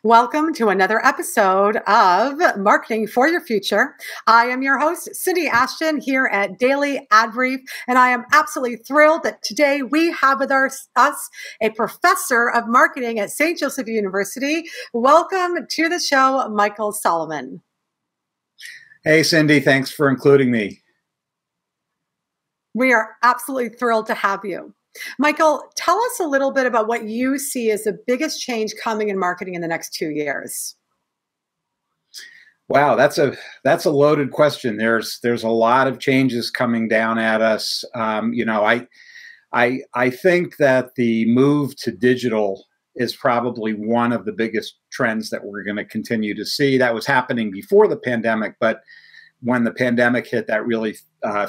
Welcome to another episode of Marketing for Your Future. I am your host, Cindy Ashton, here at Daily Ad Brief, and I am absolutely thrilled that today we have with us a professor of marketing at St. Joseph University. Welcome to the show, Michael Solomon. Hey, Cindy, thanks for including me. We are absolutely thrilled to have you. Michael, tell us a little bit about what you see as the biggest change coming in marketing in the next 2 years. Wow, that's a loaded question. There's a lot of changes coming down at us. I think that the move to digital is probably one of the biggest trends that we're going to continue to see. That was happening before the pandemic, but when the pandemic hit, that really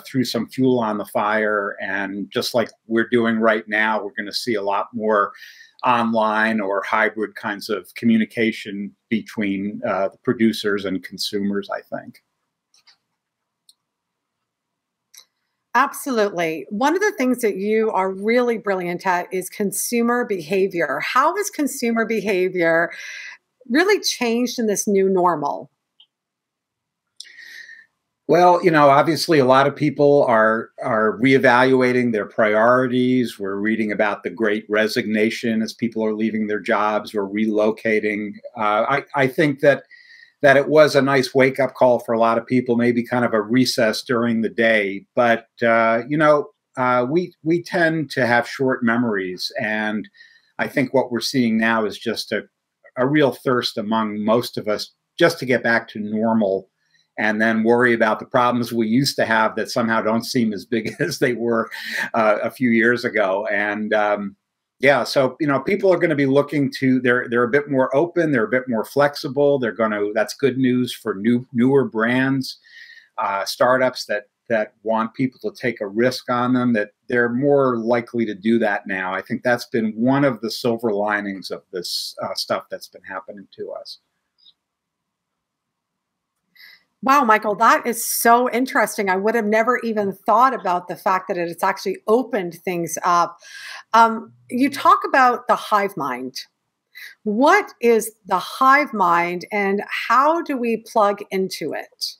threw some fuel on the fire. And just like we're doing right now, we're going to see a lot more online or hybrid kinds of communication between the producers and consumers, I think. Absolutely. One of the things that you are really brilliant at is consumer behavior. How has consumer behavior really changed in this new normal? Well, obviously a lot of people are reevaluating their priorities. We're reading about the great resignation as people are leaving their jobs or relocating. I think that it was a nice wake-up call for a lot of people, maybe kind of a recess during the day. But, we tend to have short memories. And I think what we're seeing now is just a real thirst among most of us just to get back to normal and then worry about the problems we used to have that somehow don't seem as big as they were a few years ago. And so people are going to be looking to they're a bit more open, they're a bit more flexible. That's good news for newer brands, startups that want people to take a risk on them. That they're more likely to do that now. I think that's been one of the silver linings of this stuff that's been happening to us. Wow, Michael, that is so interesting. I would have never even thought about the fact that it's actually opened things up. You talk about the Hive Mind. What is the Hive Mind and how do we plug into it?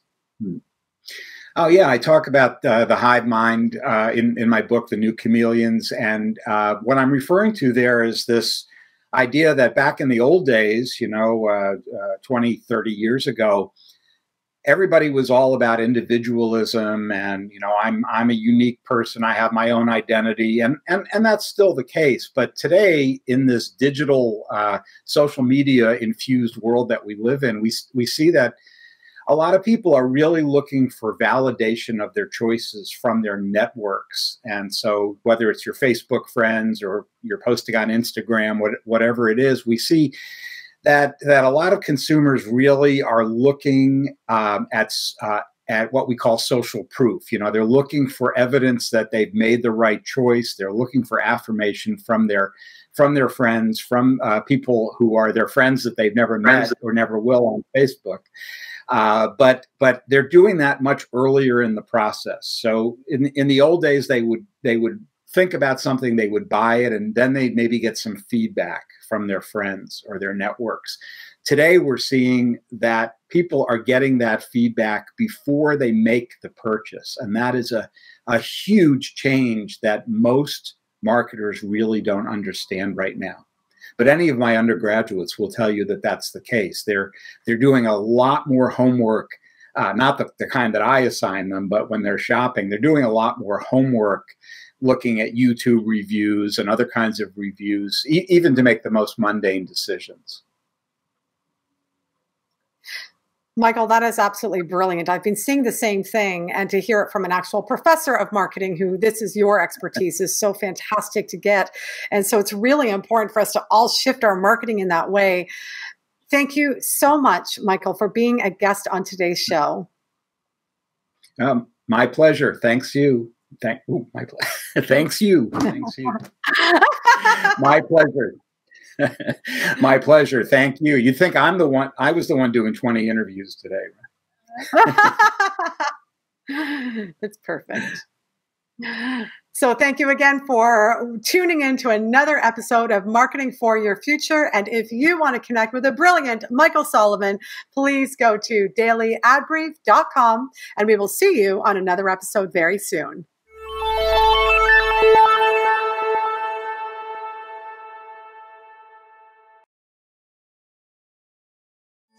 Oh, yeah, I talk about the Hive Mind in my book, The New Chameleons. And what I'm referring to there is this idea that back in the old days, 20, 30 years ago, everybody was all about individualism and, I'm a unique person. I have my own identity. And that's still the case. But today, in this digital social media infused world that we live in, we see that a lot of people are really looking for validation of their choices from their networks. And so whether it's your Facebook friends or you're posting on Instagram, whatever it is, we see that a lot of consumers really are looking at what we call social proof. They're looking for evidence that they've made the right choice. They're looking for affirmation from their friends, from people who are their friends that they've never met or never will on Facebook. But they're doing that much earlier in the process. So in the old days, they would think about something, they would buy it, and then they'd maybe get some feedback from their friends or their networks. Today, we're seeing that people are getting that feedback before they make the purchase. And that is a huge change that most marketers really don't understand right now. But any of my undergraduates will tell you that that's the case. They're doing a lot more homework, not the kind that I assign them, but when they're shopping, they're doing a lot more homework, looking at YouTube reviews and other kinds of reviews, even to make the most mundane decisions. Michael, that is absolutely brilliant. I've been seeing the same thing, and to hear it from an actual professor of marketing who this is your expertise is so fantastic to get. And so it's really important for us to all shift our marketing in that way. Thank you so much, Michael, for being a guest on today's show. My pleasure. Thanks you. Thanks you. Thanks you. My pleasure. My pleasure. Thank you. You think I was the one doing 20 interviews today. That's perfect. So thank you again for tuning in to another episode of Marketing for Your Future. And if you want to connect with a brilliant Michael Sullivan, please go to dailyadbrief.com, and we will see you on another episode very soon.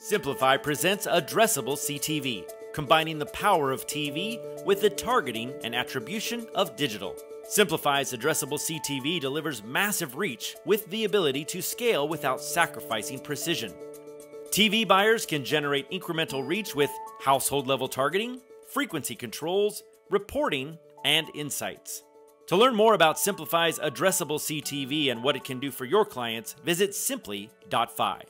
Simplify presents Addressable CTV, combining the power of TV with the targeting and attribution of digital. Simplify's Addressable CTV delivers massive reach with the ability to scale without sacrificing precision. TV buyers can generate incremental reach with household-level targeting, frequency controls, reporting, and insights. To learn more about Simplify's Addressable CTV and what it can do for your clients, visit simply.fi.